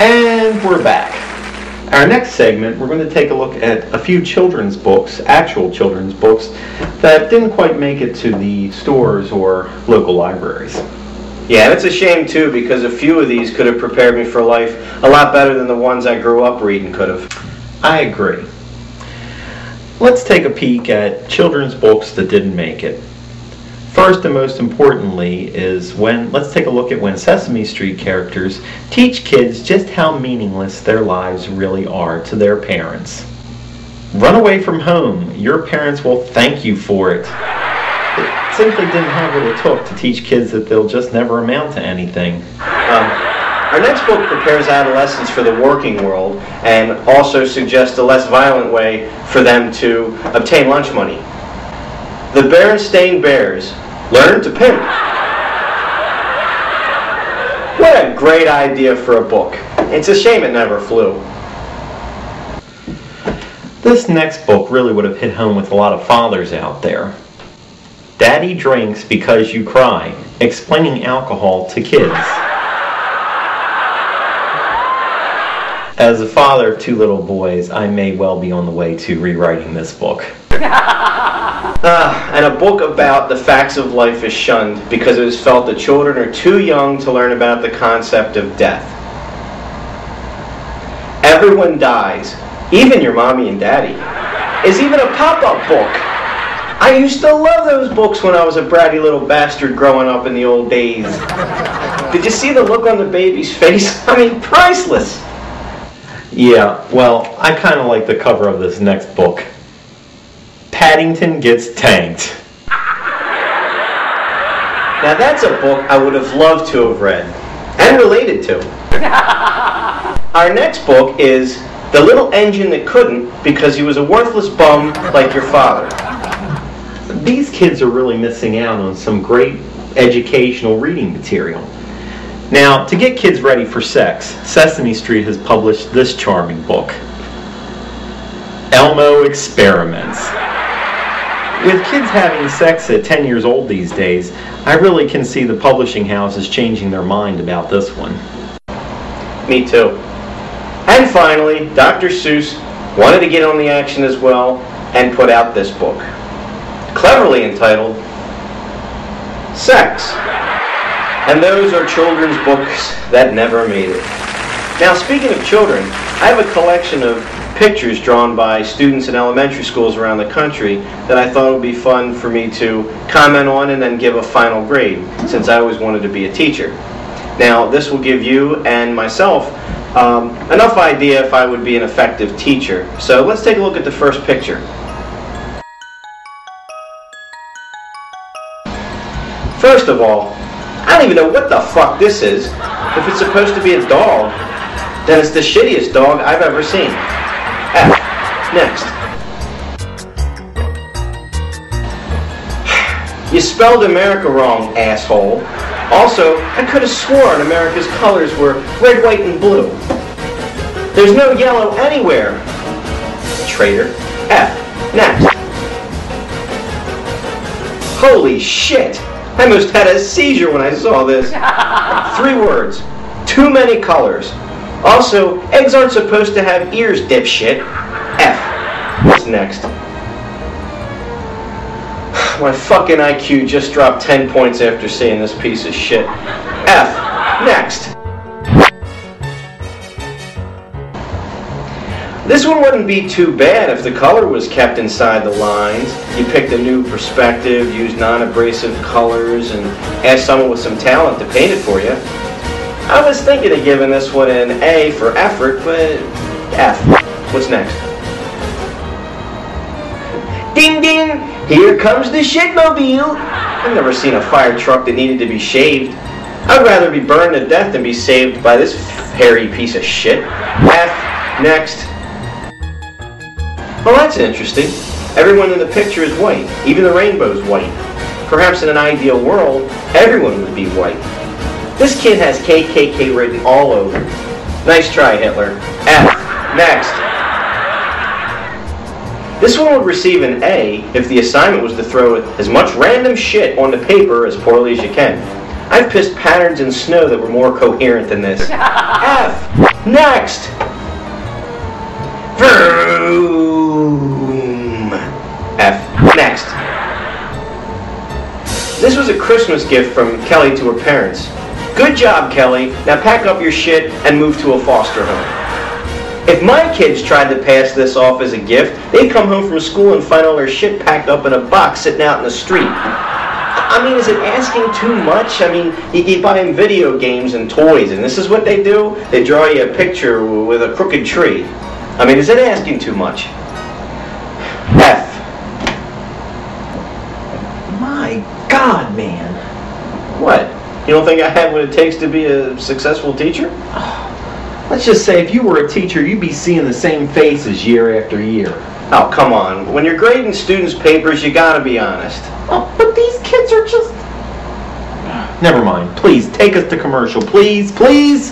And we're back. Our next segment, we're going to take a look at a few children's books, actual children's books, that didn't quite make it to the stores or local libraries. Yeah, and it's a shame too, because a few of these could have prepared me for life a lot better than the ones I grew up reading could have. I agree. Let's take a peek at children's books that didn't make it. First and most importantly is let's take a look at when Sesame Street characters teach kids just how meaningless their lives really are to their parents. Run away from home. Your parents will thank you for it. It simply didn't have what it took to teach kids that they'll just never amount to anything. Our next book prepares adolescents for the working world and also suggests a less violent way for them to obtain lunch money. The Berenstain Bears Learn to Pimp. What a great idea for a book. It's a shame it never flew. This next book really would have hit home with a lot of fathers out there. Daddy Drinks Because You Cry, explaining alcohol to kids. As a father of two little boys, I may well be on the way to rewriting this book. And a book about the facts of life is shunned because it is felt that children are too young to learn about the concept of death. Everyone dies, even your mommy and daddy, is even a pop-up book. I used to love those books when I was a bratty little bastard growing up in the old days. Did you see the look on the baby's face? I mean, priceless. Yeah, well, I kind of like the cover of this next book. Paddington Gets Tanked. Now that's a book I would have loved to have read, and related to. Our next book is The Little Engine That Couldn't Because He Was a Worthless Bum Like Your Father. These kids are really missing out on some great educational reading material. Now, to get kids ready for sex, Sesame Street has published this charming book, Elmo Experiments. With kids having sex at 10 years old these days, I really can see the publishing houses changing their mind about this one. Me too. And finally, Dr. Seuss wanted to get on the action as well and put out this book, cleverly entitled Sex. And those are children's books that never made it. Now, speaking of children, I have a collection of pictures drawn by students in elementary schools around the country that I thought would be fun for me to comment on and then give a final grade, since I always wanted to be a teacher. Now, this will give you and myself enough idea if I would be an effective teacher. So let's take a look at the first picture. First of all, I don't even know what the fuck this is. If it's supposed to be a dog, then it's the shittiest dog I've ever seen. F. Next. You spelled America wrong, asshole. Also, I could have sworn America's colors were red, white, and blue. There's no yellow anywhere. Traitor. F. Next. Holy shit! I almost had a seizure when I saw this. 3 words. Too many colors. Also, eggs aren't supposed to have ears, dipshit. F. What's next? My fucking IQ just dropped 10 points after seeing this piece of shit. F. Next. This one wouldn't be too bad if the color was kept inside the lines. You picked a new perspective, used non-abrasive colors, and asked someone with some talent to paint it for you. I was thinking of giving this one an A for effort, but F. What's next? Ding ding! Here comes the shitmobile! I've never seen a fire truck that needed to be shaved. I'd rather be burned to death than be saved by this hairy piece of shit. F. Next. Well, that's interesting. Everyone in the picture is white. Even the rainbow's white. Perhaps in an ideal world, everyone would be white. This kid has KKK written all over. Nice try, Hitler. F. Next. This one would receive an A if the assignment was to throw as much random shit on the paper as poorly as you can. I've pissed patterns in snow that were more coherent than this. F. Next. Vroom. F. Next. This was a Christmas gift from Kelly to her parents. Good job, Kelly. Now pack up your shit and move to a foster home. If my kids tried to pass this off as a gift, they'd come home from school and find all their shit packed up in a box sitting out in the street. I mean, is it asking too much? I mean, you buy them video games and toys, and this is what they do? They draw you a picture with a crooked tree. I mean, is it asking too much? F. My God, man. What? You don't think I have what it takes to be a successful teacher? Let's just say if you were a teacher, you'd be seeing the same faces year after year. Oh, come on. When you're grading students' papers, you gotta be honest. Oh, but these kids are just... Never mind. Please, take us to commercial. Please, please.